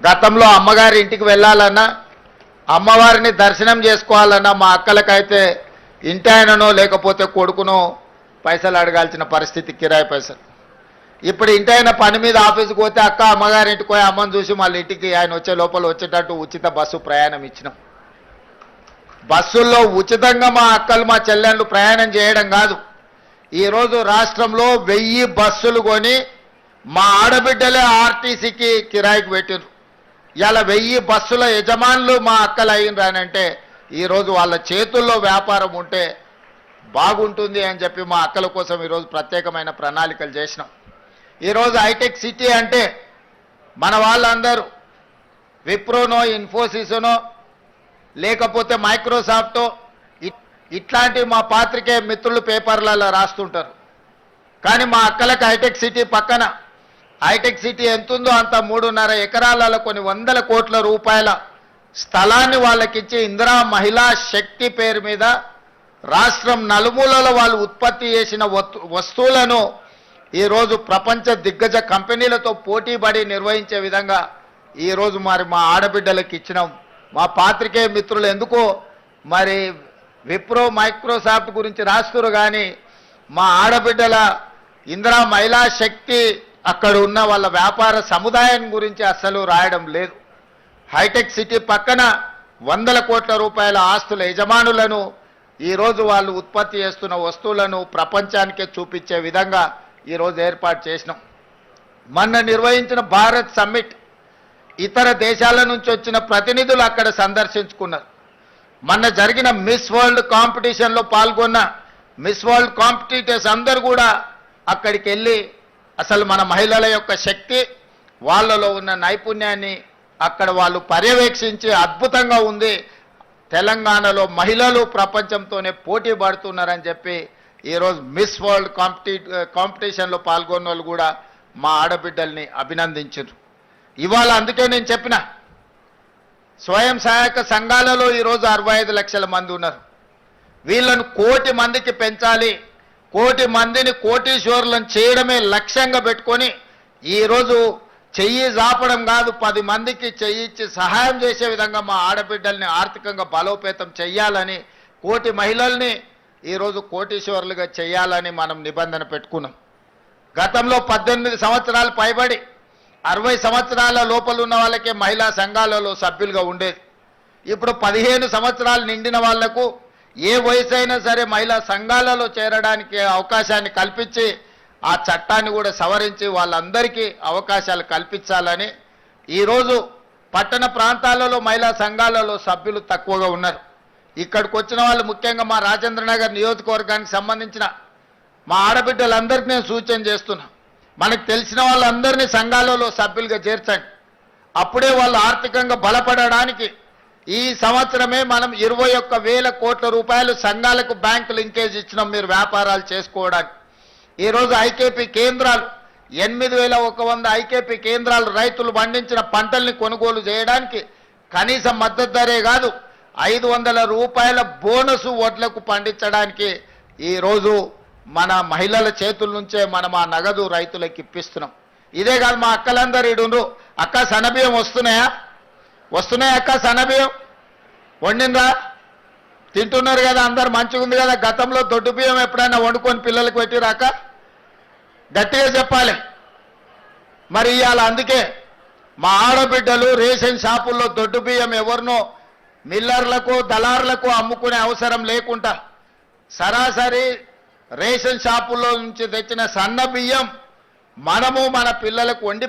గతంలో అమ్మగారి ఇంటికి వెళ్ళాలన్నా అమ్మవారిని దర్శనం చేసుకోవాలన్నా మా అక్కలకైతే ఇంటి ఆయననో లేకపోతే కొడుకునో పైసలు అడగాల్సిన పరిస్థితి, కిరాయి పైసలు. ఇప్పుడు ఇంటి ఆయన పని మీద ఆఫీస్కి పోతే అక్క అమ్మగారి ఇంటికి పోయి అమ్మని చూసి మళ్ళీ ఇంటికి ఆయన వచ్చే లోపల వచ్చేటట్టు ఉచిత బస్సు ప్రయాణం ఇచ్చినాం. బస్సుల్లో ఉచితంగా మా అక్కలు మా చెల్లెళ్ళు ప్రయాణం చేయడం కాదు, ఈరోజు రాష్ట్రంలో 1000 బస్సులు కొని మా ఆడబిడ్డలే ఆర్టీసీకి కిరాయికి పెట్టారు. ఇలా 1000 బస్సుల యజమానులు మా అక్కలు అయినరానంటే ఈరోజు వాళ్ళ చేతుల్లో వ్యాపారం ఉంటే బాగుంటుంది అని చెప్పి మా అక్కల కోసం ఈరోజు ప్రత్యేకమైన ప్రణాళికలు చేసినాం. ఈరోజు హైటెక్ సిటీ అంటే మన వాళ్ళందరూ విప్రోనో ఇన్ఫోసిస్నో లేకపోతే మైక్రోసాఫ్టో ఇట్లాంటి మా పాత్రికేయ మిత్రులు పేపర్లలో రాస్తుంటారు. కానీ మా అక్కలకు హైటెక్ సిటీ పక్కన, హైటెక్ సిటీ ఎంతుందో అంత 3.5 ఎకరాలలో కొన్ని 100 కోట్ల రూపాయల స్థలాన్ని వాళ్ళకిచ్చి ఇందిరా మహిళా శక్తి పేరు మీద రాష్ట్రం నలుమూలలో వాళ్ళు ఉత్పత్తి చేసిన వస్తువులను ఈరోజు ప్రపంచ దిగ్గజ కంపెనీలతో పోటీపడి నిర్వహించే విధంగా ఈరోజు మరి మా ఆడబిడ్డలకు ఇచ్చినాం. మా పాత్రికేయ మిత్రులు ఎందుకో మరి విప్రో మైక్రోసాఫ్ట్ గురించి రాస్తున్నారు, కానీ మా ఆడబిడ్డల ఇందిరా మహిళా శక్తి అక్కడ ఉన్న వాళ్ళ వ్యాపార సముదాయం గురించి అస్సలు రాయడం లేదు. హైటెక్ సిటీ పక్కన 100 కోట్ల రూపాయల ఆస్తుల యజమానులను ఈరోజు వాళ్ళు ఉత్పత్తి చేస్తున్న వస్తువులను ప్రపంచానికే చూపించే విధంగా ఈరోజు ఏర్పాటు చేసినాం. మొన్న నిర్వహించిన భారత్ సమ్మిట్ ఇతర దేశాల నుంచి వచ్చిన ప్రతినిధులు అక్కడ సందర్శించుకున్నారు. మొన్న జరిగిన మిస్ వరల్డ్ కాంపిటీషన్లో పాల్గొన్న మిస్ వరల్డ్ కాంపిటీటర్స్ అందరూ కూడా అక్కడికి వెళ్ళి అసలు మన మహిళల యొక్క శక్తి, వాళ్ళలో ఉన్న నైపుణ్యాన్ని అక్కడ వాళ్ళు పర్యవేక్షించి అద్భుతంగా ఉంది, తెలంగాణలో మహిళలు ప్రపంచంతోనే పోటీ పడుతున్నారని చెప్పి ఈరోజు మిస్ వరల్డ్ కాంపిటీషన్లో పాల్గొన్న వాళ్ళు కూడా మా ఆడబిడ్డల్ని అభినందించారు. ఇవాళ అందుకే నేను చెప్పిన స్వయం సహాయక సంఘాలలో ఈరోజు 65 లక్షల మంది ఉన్నారు. వీళ్ళను 1 కోటి మందికి పెంచాలి, 1 కోటి మందిని కోటీశ్వరులను చేయడమే లక్ష్యంగా పెట్టుకొని ఈరోజు చెయ్యి జాపడం కాదు, 10 మందికి చెయ్యిచ్చి సహాయం చేసే విధంగా మా ఆడబిడ్డల్ని ఆర్థికంగా బలోపేతం చెయ్యాలని, 1 కోటి మహిళల్ని ఈరోజు కోటీశ్వరులుగా చేయాలని మనం నిబంధన పెట్టుకున్నాం. గతంలో 18 సంవత్సరాలు పైబడి 60 సంవత్సరాల లోపల ఉన్న వాళ్ళకే మహిళా సంఘాలలో సభ్యులుగా ఉండేది. ఇప్పుడు 15 సంవత్సరాలు నిండిన వాళ్లకు ఏ వయసు అయినా సరే మహిళా సంఘాలలో చేరడానికి అవకాశాన్ని కల్పించి ఆ చట్టాన్ని కూడా సవరించి వాళ్ళందరికీ అవకాశాలు కల్పించాలని ఈరోజు పట్టణ ప్రాంతాలలో మహిళా సంఘాలలో సభ్యులు తక్కువగా ఉన్నారు. ఇక్కడికి వచ్చిన వాళ్ళు ముఖ్యంగా మా రాజేంద్రనగర్ నియోజకవర్గానికి సంబంధించిన మా ఆడబిడ్డలందరికీ నేను సూచన చేస్తున్నా, మనకు తెలిసిన వాళ్ళందరినీ సంఘాలలో సభ్యులుగా చేర్చండి. అప్పుడే వాళ్ళు ఆర్థికంగా బలపడడానికి ఈ సంవత్సరమే మనం 21,000 కోట్ల రూపాయలు సంఘాలకు బ్యాంకు లింకేజ్ ఇచ్చినాం మీరు వ్యాపారాలు చేసుకోవడానికి. ఈరోజు ఐకేపీ కేంద్రాలు 8,100 ఐకేపీ కేంద్రాలు రైతులు పండించిన పంటల్ని కొనుగోలు చేయడానికి కనీస మద్దతు ధరే కాదు 500 రూపాయల బోనసు వడ్లకు పండించడానికి ఈరోజు మన మహిళల చేతుల నుంచే మనం ఆ నగదు రైతులకు ఇప్పిస్తున్నాం. ఇదే కాదు, మా అక్కలందరూ ఇడుండ్రు, అక్క సన్నబియ్యం వస్తున్నాయా అక్క, సన్నబియ్యం వండిందా, తింటున్నారు కదా, అందరు మంచిగా ఉంది కదా. గతంలో దొడ్డు బియ్యం ఎప్పుడైనా వండుకొని పిల్లలకు పెట్టిరాక గట్టిగా చెప్పాలి. మరి ఇవాళ అందుకే మా ఆడబిడ్డలు రేషన్ షాపుల్లో దొడ్డు బియ్యం ఎవరినో మిల్లర్లకు దళారులకు అమ్ముకునే అవసరం లేకుండా సరాసరి రేషన్ షాపుల్లో నుంచి తెచ్చిన సన్న బియ్యం మనము మన పిల్లలకు వండి